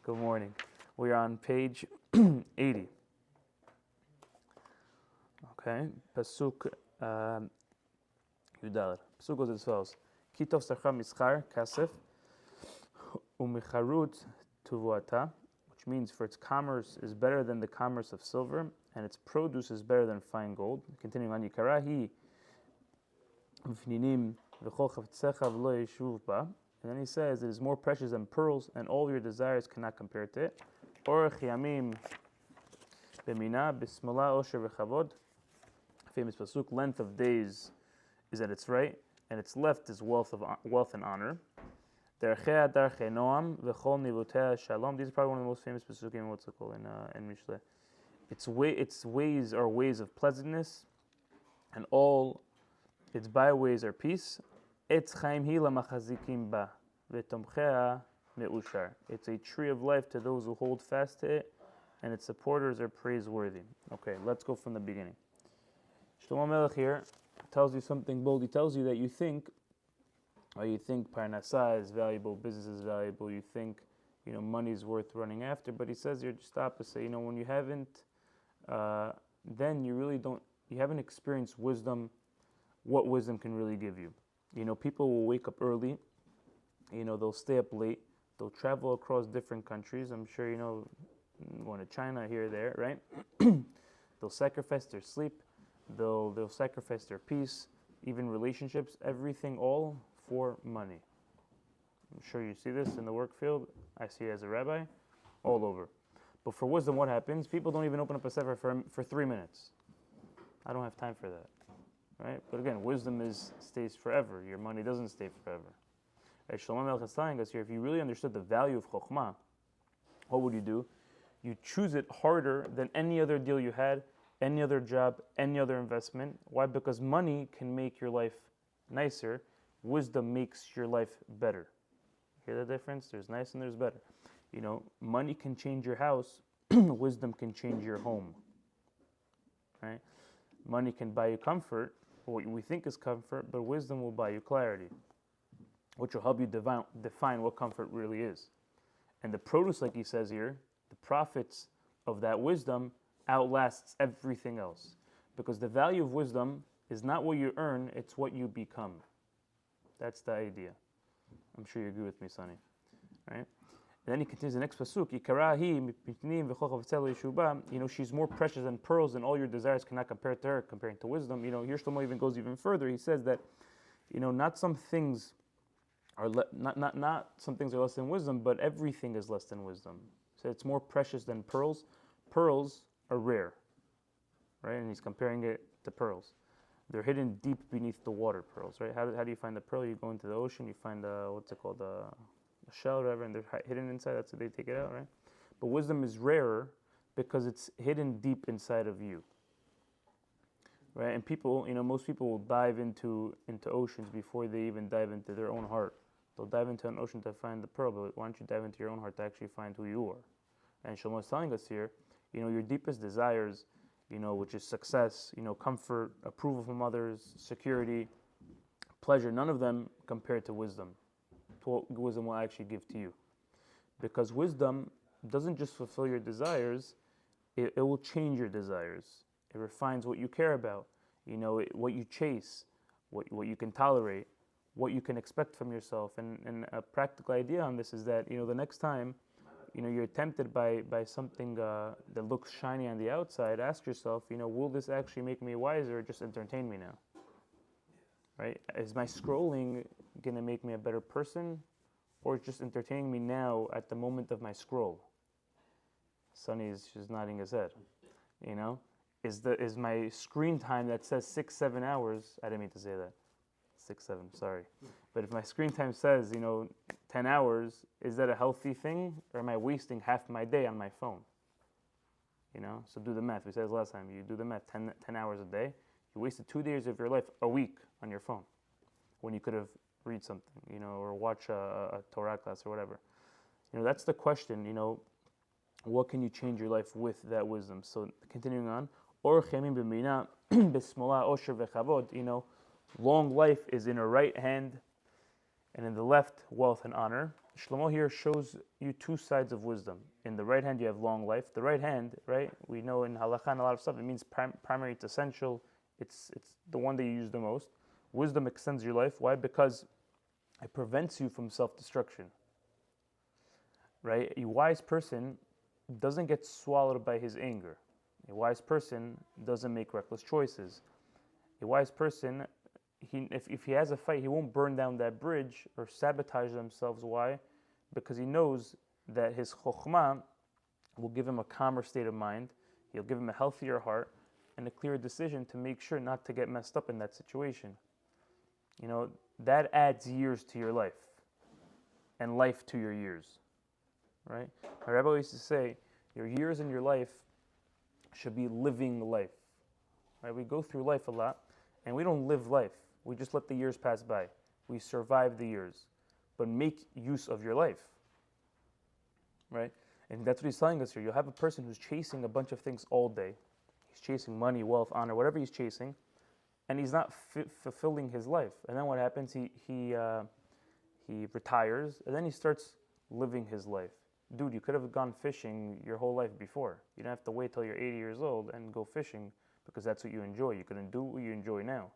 Good morning. We are on page 80. Okay, Pasuk Yudal. Pasuk goes as follows: Kitov sarcha mischar kasef umicharut tuvuata, which means for its commerce is better than the commerce of silver, and its produce is better than fine gold. Continuing on, Yikarahi v'fninim v'chol chavtzecha v'lo yeshuv ba. And then he says, it is more precious than pearls, and all your desires cannot compare to it. Orech yamim b'mina b'smola osher v'chavod. Famous pasuk: length of days is at its right, and its left is wealth and honor. Derechea darchei noam v'chol nivutea shalom. These are probably one of the most famous pasukim in Mishlei. Its ways are ways of pleasantness, and all its byways are peace. Etz chaim hi lamachazikim ba v'tomchea meushar. It's a tree of life to those who hold fast to it, and its supporters are praiseworthy. Okay, let's go from the beginning. Shlomo Melech here tells you something bold. He tells you that you think parnasah is valuable, business is valuable, you think money is worth running after, but he says you're just opposite. When you haven't, then you haven't experienced wisdom, what wisdom can really give you. People will wake up early, they'll stay up late, they'll travel across different countries. I'm sure going to China here or there, right? They'll sacrifice their sleep, they'll sacrifice their peace, even relationships, everything, all for money. I'm sure you see this in the work field. I see it as a rabbi, all over. But for wisdom, what happens? People don't even open up a sefer for 3 minutes. I don't have time for that, right? But again, wisdom stays forever. Your money doesn't stay forever. Right? Shlomo Melech is telling us here, if you really understood the value of chokhmah, what would you do? You choose it harder than any other deal you had, any other job, any other investment. Why? Because money can make your life nicer. Wisdom makes your life better. Hear the difference? There's nice and there's better. Money can change your house. Wisdom can change your home. Right? Money can buy you comfort, what we think is comfort, but wisdom will buy you clarity, which will help you define what comfort really is. And the produce, like he says here, the profits of that wisdom outlasts everything else. Because the value of wisdom is not what you earn, it's what you become. That's the idea. I'm sure you agree with me, Sonny. Right? And then he continues the next pasuk. She's more precious than pearls, and all your desires cannot compare to her, comparing to wisdom. Here Shlomo even goes even further. He says that, not some things are not some things are less than wisdom, but everything is less than wisdom. So it's more precious than pearls. Pearls are rare, right? And he's comparing it to pearls. They're hidden deep beneath the water, pearls, right? How do you find the pearl? You go into the ocean, you find a shell or whatever, and they're hidden inside. That's how they take it out, right? But wisdom is rarer because it's hidden deep inside of you, right? And people, most people will dive into oceans before they even dive into their own heart. They'll dive into an ocean to find the pearl, but why don't you dive into your own heart to actually find who you are? And Shlomo is telling us here, your deepest desires, which is success, comfort, approval from others, security, pleasure, none of them compared to wisdom, to what wisdom will actually give to you. Because wisdom doesn't just fulfill your desires, it will change your desires. It refines what you care about, what you chase, what you can tolerate, what you can expect from yourself. And a practical idea on this is that, the next time, you're tempted by something that looks shiny on the outside, ask yourself, will this actually make me wiser or just entertain me now? Right? Is my scrolling going to make me a better person, or just entertaining me now at the moment of my scroll? Sonny is just nodding his head. Is my screen time that says 6-7 hours? I didn't mean to say that. 6-7, sorry. But if my screen time says 10 hours, is that a healthy thing, or am I wasting half my day on my phone? So do the math. We said this last time. You do the math. 10 hours a day. You wasted 2 days of your life a week on your phone, when you could have read something, or watch a Torah class or whatever. That's the question. What can you change your life with that wisdom? So continuing on, long life is in her right hand, and in the left, wealth and honor. Shlomo here shows you two sides of wisdom. In the right hand, you have long life. The right hand, right? We know in halakha and a lot of stuff, it means primary, it's essential. It's the one that you use the most. Wisdom extends your life. Why? Because it prevents you from self-destruction. Right? A wise person doesn't get swallowed by his anger. A wise person doesn't make reckless choices. A wise person, if he has a fight, he won't burn down that bridge or sabotage themselves. Why? Because he knows that his chokhmah will give him a calmer state of mind. He'll give him a healthier heart and a clear decision to make sure not to get messed up in that situation. That adds years to your life and life to your years. Right? My Rebbe used to say, your years in your life should be living life. Right? We go through life a lot, and we don't live life. We just let the years pass by. We survive the years, but make use of your life. Right? And that's what he's telling us here. You'll have a person who's chasing a bunch of things all day. He's chasing money, wealth, honor, whatever he's chasing, and he's not fulfilling his life. And then what happens? He retires, and then he starts living his life. Dude, you could have gone fishing your whole life before. You don't have to wait till you're 80 years old and go fishing because that's what you enjoy. You couldn't do what you enjoy now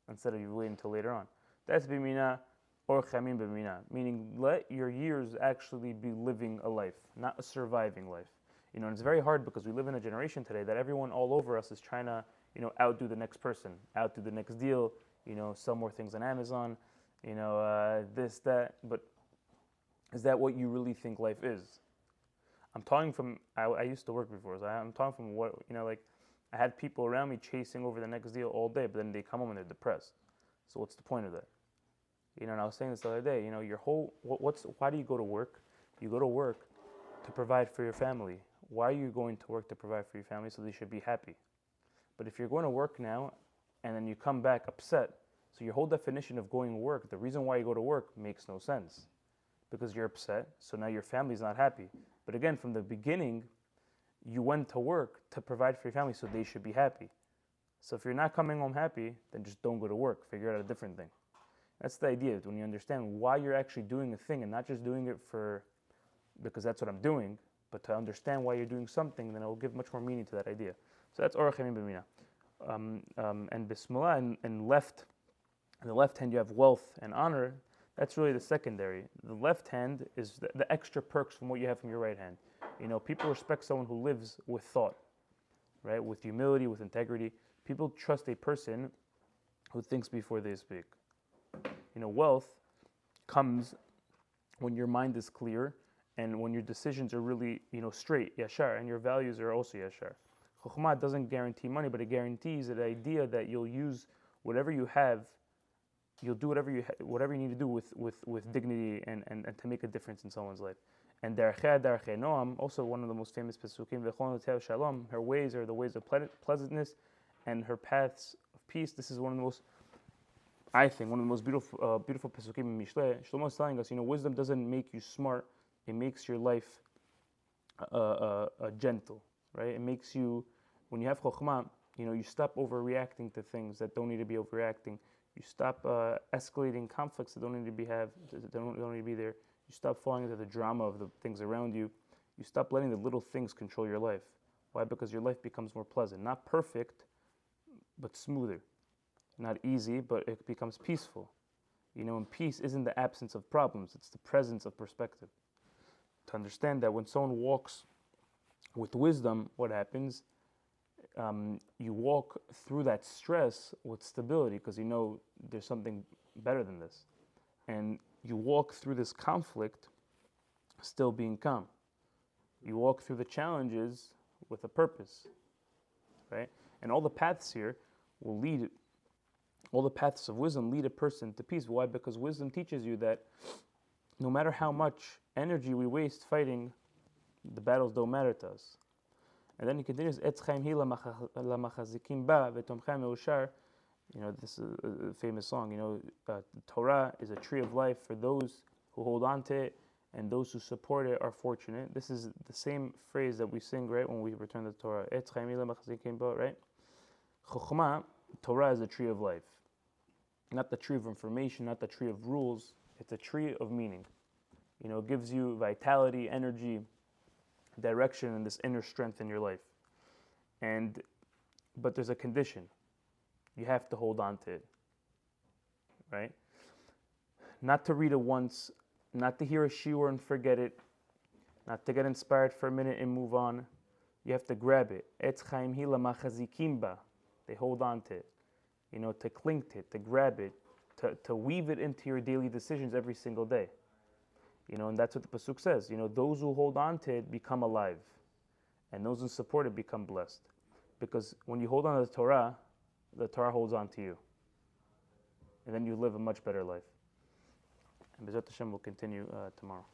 instead of you waiting until later on. That's bimina or chamim bimina, meaning let your years actually be living a life, not a surviving life. And it's very hard because we live in a generation today that everyone all over us is trying to, outdo the next person, outdo the next deal, sell more things on Amazon, this, that, but is that what you really think life is? I'm talking from, I used to work before, so I'm talking from what, I had people around me chasing over the next deal all day, but then they come home and they're depressed. So what's the point of that? And I was saying this the other day, your whole, why do you go to work? You go to work to provide for your family. Why are you going to work to provide for your family? So they should be happy. But if you're going to work now, and then you come back upset, so your whole definition of going to work, the reason why you go to work makes no sense. Because you're upset, so now your family's not happy. But again, from the beginning, you went to work to provide for your family, so they should be happy. So if you're not coming home happy, then just don't go to work. Figure out a different thing. That's the idea. When you understand why you're actually doing a thing and not just doing it because that's what I'm doing, but to understand why you're doing something, then it will give much more meaning to that idea. So that's Orach Yamim B'Mina. And Bismillah, in the left hand you have wealth and honor. That's really the secondary. The left hand is the extra perks from what you have from your right hand. People respect someone who lives with thought, right? With humility, with integrity. People trust a person who thinks before they speak. Wealth comes when your mind is clear and when your decisions are really, straight, yashar, and your values are also yashar. Chokhmah doesn't guarantee money, but it guarantees the idea that you'll use whatever you have. You'll do whatever you need to do with dignity and to make a difference in someone's life. And Darchei Noam, also one of the most famous pesukim, V'chol Shalom, her ways are the ways of pleasantness, and her paths of peace. This is one of the most beautiful pesukim in Mishlei. Shlomo is telling us, wisdom doesn't make you smart; it makes your life gentle, right? It makes you, when you have chokhmah, you stop overreacting to things that don't need to be overreacting. You stop escalating conflicts that don't need to be there. You stop falling into the drama of the things around you. You stop letting the little things control your life. Why? Because your life becomes more pleasant. Not perfect, but smoother. Not easy, but it becomes peaceful. And peace isn't the absence of problems. It's the presence of perspective. To understand that when someone walks with wisdom, what happens? You walk through that stress with stability because there's something better than this. And you walk through this conflict still being calm. You walk through the challenges with a purpose, right? And all the paths here all the paths of wisdom lead a person to peace. Why? Because wisdom teaches you that no matter how much energy we waste fighting, the battles don't matter to us. And then he continues, Etz chaim hi lamachazikim ba v'tomchem meushar. This is a famous song. The Torah is a tree of life for those who hold on to it, and those who support it are fortunate. This is the same phrase that we sing, right, when we return to the Torah. Etz chaim hi lamachazikim ba, right? Chokhmah, Torah is a tree of life. Not the tree of information, not the tree of rules. It's a tree of meaning. It gives you vitality, energy, direction, and this inner strength in your life. But there's a condition. You have to hold on to it, right? Not to read it once, not to hear a shiur and forget it, not to get inspired for a minute and move on. You have to grab it. Etz chaim hi lamachazikim ba. They hold on to it, to cling to it, to grab it, to weave it into your daily decisions every single day. And that's what the pasuk says. Those who hold on to it become alive, and those who support it become blessed. Because when you hold on to the Torah holds on to you, and then you live a much better life. And B'ezrat Hashem will continue tomorrow.